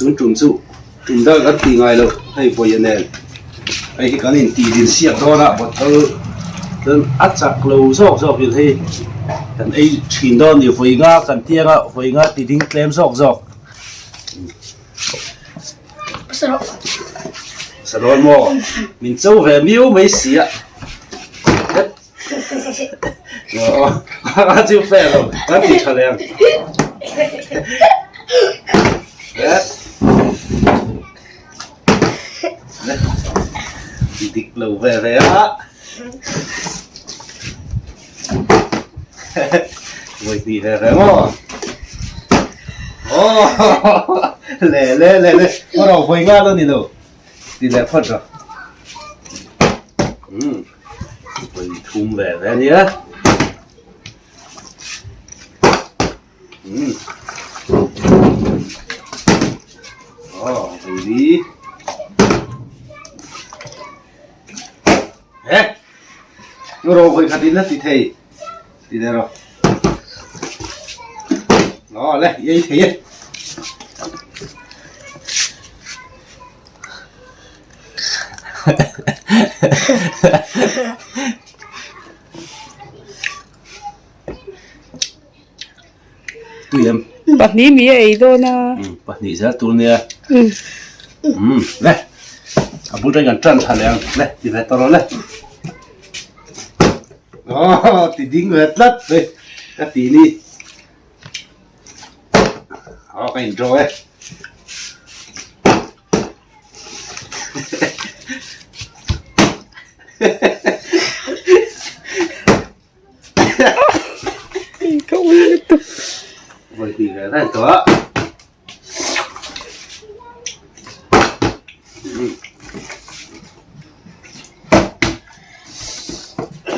tuần trùm su trùm đó gắn tì ngay đâu hay bồi yên nè ấy cái này tì đến siak đó là một thứ đơn ắt chặt lâu zawk như thế cần ấy chín đó nhiều phơi ngã cần tia ngã phơi ngã tì tính klem zawk sao đó mò mình châu về miếu mấy xí ạ chưa phê rồi các bị trả lời đi tịch lầu về á vậy thì về mò lẹ bắt đầu phơi ngã luôn đi đâu đi lẹ phật rồi vậy thum về nhé đi nó rồi phải khát đi lắm thì thầy đi đây rồi nó đây dây thầy tụi em bắt ní mi ấy đó na bắt ní ra tụi nè này bút ra gần trần thằng này này đi về tao này đó thì dính về đất đây cái tí đi đó cái rồi không biết vậy thì cái này đó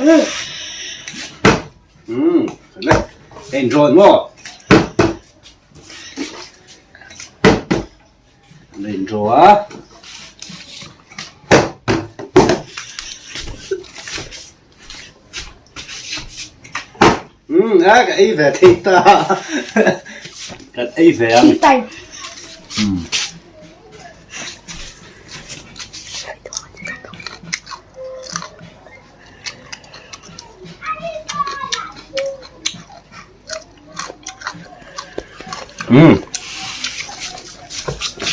này cái rồi mò lên rồi á cái ấy về thì ta cái ấy về ăn tay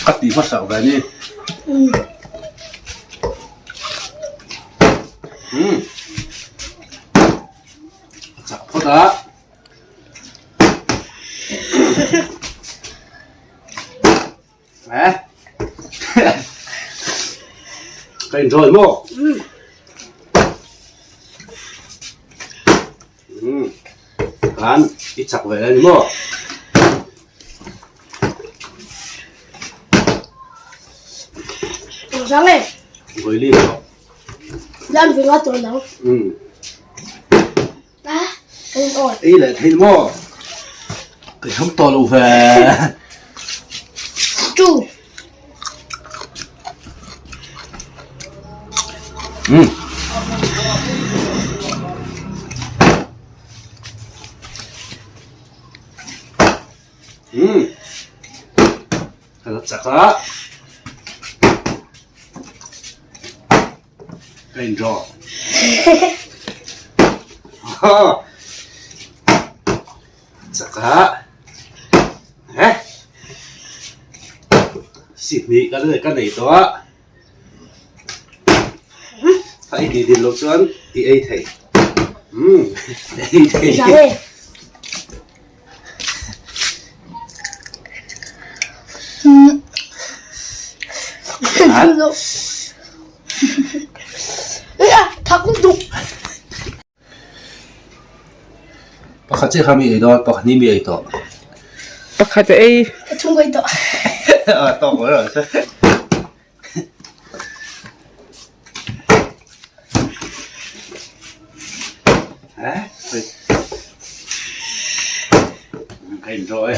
cắt tí phát sạo về đi chặt phát đã nè cái rồi mò ăn ít chặt về đây mò sáng này với ly rồi dân phải ngó tuổi nấu đó cái ổi ý là thấy mò cái không to đâu về chu cái nó chặt á cái rồi chặt á xịt mì cái này đó phải đi đến lột xuống thì ấy thầy ấy sáng này ăn thật cũng đúng bác khách chơi kami ấy đó bác ní mì ấy đó bắt khát ấy chung cái đó to quá rồi thành rồi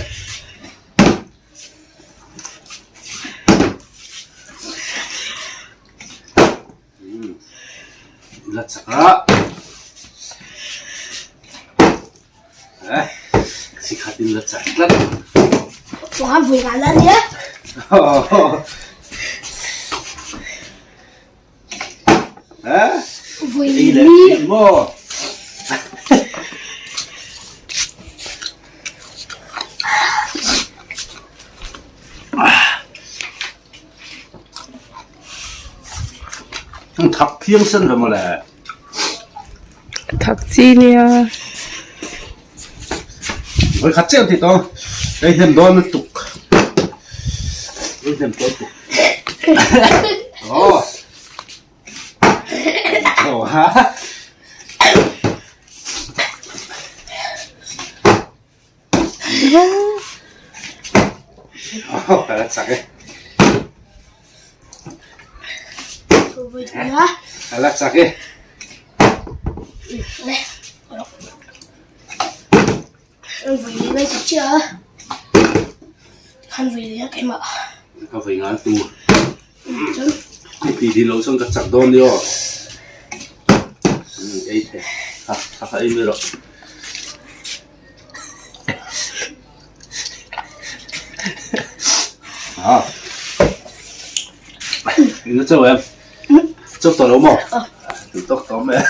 lật sạch đó đấy xịt hạt tin lật sạch lắm quá vui cả lên nhé Hả? Vui Đi lên mi. đi mua. Thập thiên sinh rồi mà là Thật chi nha. với khát chết thì to đây thêm đôi nó tục đây thêm đôi tục ồ ồ hả ồ phải là sặc ấy Vui quá. phải là sặc ấy Này. Ăn vui đi bây giờ chưa? Ăn vui đi cái mà. không phải ngán tu Chấm. thì lâu xong cắt sặc đôn đi ô ấy thế à à phải mới rồi à nó cho em chốc tao đâu mà tóc tóm mẹ